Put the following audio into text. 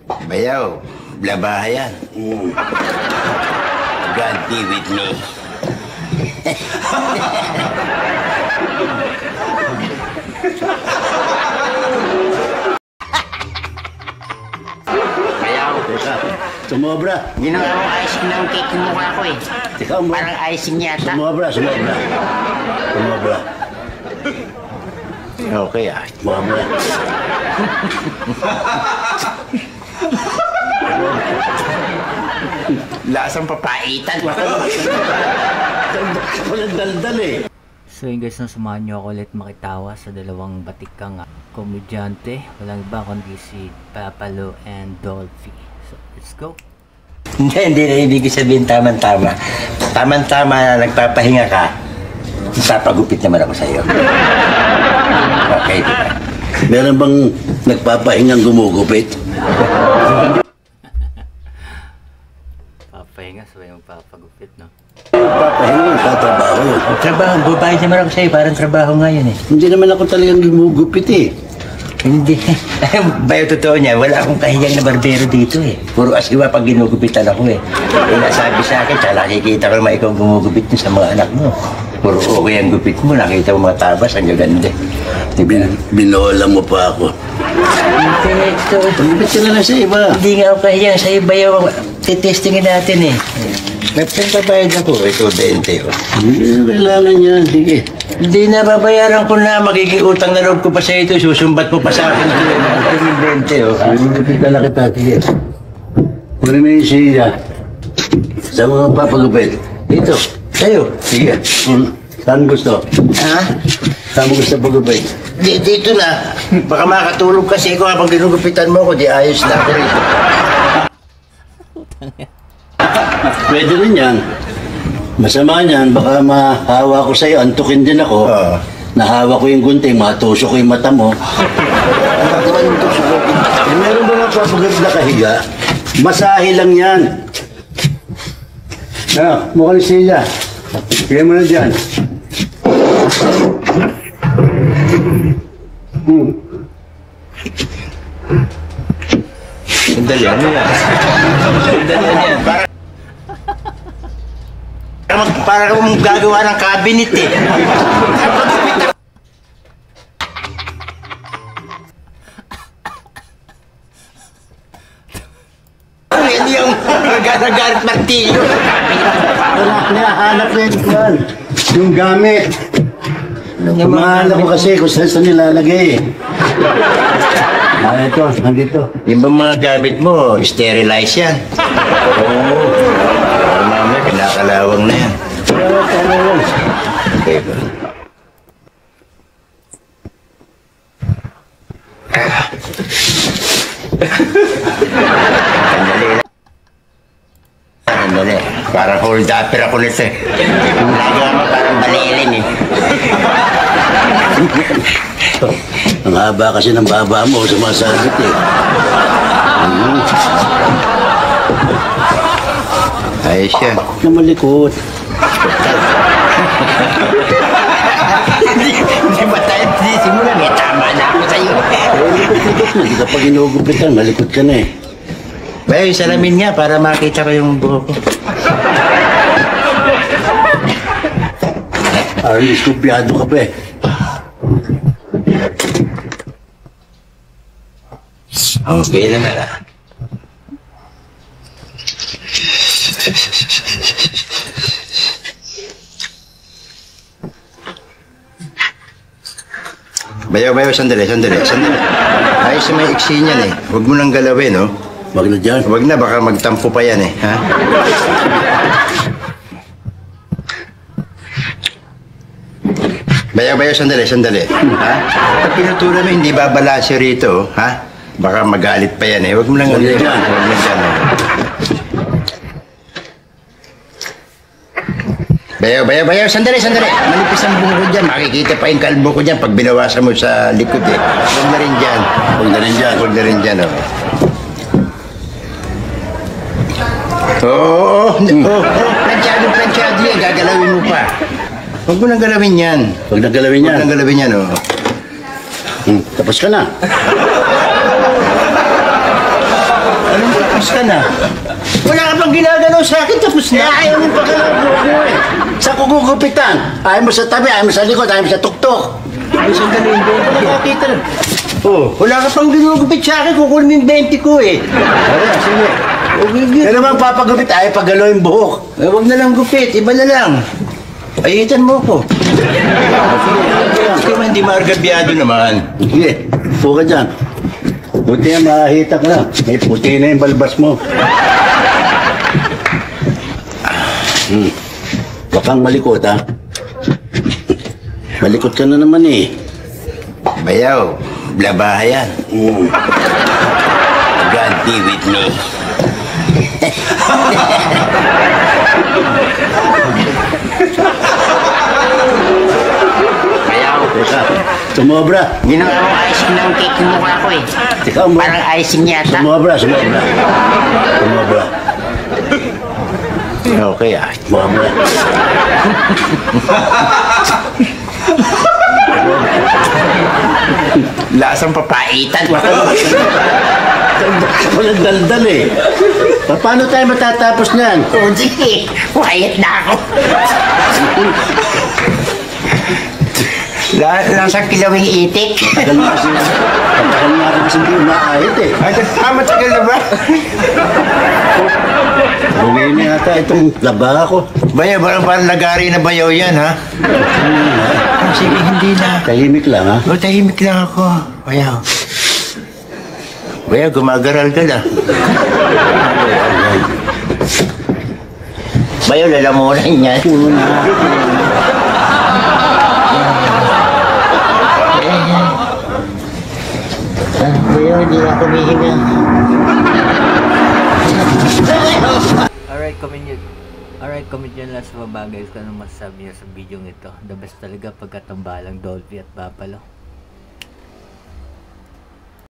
Bayaw, labahayan. God be with me. Bayaw. Sumobra. Ginawa mo icing ng cake yung mukha ko eh. Ikaw mo. Parang icing yata. Sumobra. Okay ah. Sumobra. Lasang papaitan. Walang daldal eh. So yun guys, samahan nyo ako ulit makitawa sa dalawang batikang komedyante. Walang iba kundi si Papalo and Dolphy. So let's go. Hindi na ibig sabihin tama-tama. Tama-tama na nagpapahinga ka. Papagupit naman ako sa'yo. Okay, diba? Meron bang nagpapahingang gumugupit? Papahinga, sabay magpapagupit, no? Papahingang tatrabaho. Trabaho, babayad naman ako sa'yo. Parang trabaho nga yun eh. Hindi naman ako talagang gumugupit eh. Hindi. Bayo totoo niya, wala akong kahiyang na barbero dito eh. Puro asiwa pag ginugupitan ako eh. Nasabi sa akin, tsaka nakikita ko naman ikaw gumugupit mo sa mga anak mo. Puro okay ang gupit mo, nakita mo mga tabas, ang gaganda. Diba? Binola mo pa ako. Hindi, ito. Gupit ka na lang sa iba. Hindi nga ako kahiyang sa'yo, Bayo. Titestingin natin eh. Nagpagbabayad ako, ito 20 oh. Hindi, kailangan yan. Sige. Hindi na babayaran ko na, magiging utang na loob ko pa sa ito, susumbat mo pa sa akin. Ang 20 oh. Gupit na lang kita. Sige. Kunin mo yung siya. Saan mo papagupit? Dito, sa'yo. Sige. Saan gusto? Ha? Saan mo gusto pagupit? Dito na. Baka makatulog kasi ako habang ginugupitan mo ako, di ayos na ako rito. Pwede rin yan. Masama niyan, baka mahawa ko sa'yo, antukin din ako. Nahawa ko yung gunting, matusok ko yung mata mo. Ang gagawa nito sa loob. Meron ba nga papagod na kahiga? Masahe lang yan. Mukhang siya. Kaya mo na dyan. Sandali, ano yan? Sandali yan. Para kung gagawa ng cabinet eh. Hindi yung nagarit martilyo. Hinahanap na yan. Yung gamit. Mahanap ko kasi kung saan nilalagay. Ito, nandito. Yung ba mga gamit mo, sterilize yan? Oo. Para mamaya, kinakalawang na yan. Okay ba? Sandali. Parang hold upper ako nito eh. Nagawa mo parang balilin eh. Ang haba kasi ng baba mo, sumasagit eh. Ayos yan. Na malikot. Hindi ba tayo simulan eh? Tama na ako sa'yo. Malikot na, di ka pa ginugupitan, malikot ka na eh. Bayo, yung salamin nga para makita ko yung buhok ko. Parang iskupyado ka pa eh. Okay na na. Bayo, sandali. Ayos na may iksi niyan eh. Huwag mo nang galawin, no? Wag na dyan. Huwag na, baka magtampo pa yan eh, ha? Bayo, sandali. Ha? Pag pinutulan mo, hindi babalanse rito, ha? Baka magalit pa yan eh. Huwag mo nang galawin. Huwag na dyan, eh. Bayo, sandali. Manipis ang buho ko dyan. Makikita pa yung kalbo ko dyan pag binawasan mo sa likod eh. Huwag na rin dyan, oh. Oo. Planchado yan. Gagalawin mo pa. Huwag mo nang galawin yan. Wag na galawin yan. Oh. Tapos ka na. ka na. Wala ka pang ginagalaw sa akin, tapos na. Ayaw mo pa mo eh. Sa kukugupitan. Ayaw mo sa tabi, ayaw mo sa likod, ayaw mo sa tuktok. Ay, sandali, 20 ko nakakita na. Oh, wala ka pang ginugupit sa akin, kukunin mo yung 20 ko eh. Wala, sige. Okay, Kaya naman papagupit, ayaw pagalaw yung buhok. Huwag na lang gupit, iba na lang. Ayitan mo ko. Sige, hindi maargabyado naman. Sige, upo ka dyan. Buti na makahita ka na. May puti na yung balbas mo. Huwag kang malikot, ha? Malikot ka na naman eh. Bayaw, blabahayan. God be with me. Ayaw. Teka, sumobra. Ginawa mo icing ng cake yung mukha ko eh. Teka, Parang icing yata. sumobra. Sumobra. Okay ah. Sumobra. Lasang papaitan. Walang daldal eh. Paano tayo matatapos niyan? Oh, sige. Quiet na ako. Lasang kilawing itik. Tagal na kasi hindi umaayot eh. Ay, matagal na ba? Bumili na yata itong laba ko. Bayaw, parang lagari na bayaw yan ha? Sige, hindi na. Tahimik lang ha. O, tahimik lang ako. Bayaw. Bayaw, gumagaral ka na. Bayaw, lalamunan yan. Bayaw, hindi na kumihinga. Alright, comment nyo lang sa baba guys kung ano masasabi nyo sa video ito. The best talaga pagkatambalang Dolphy at Papalo.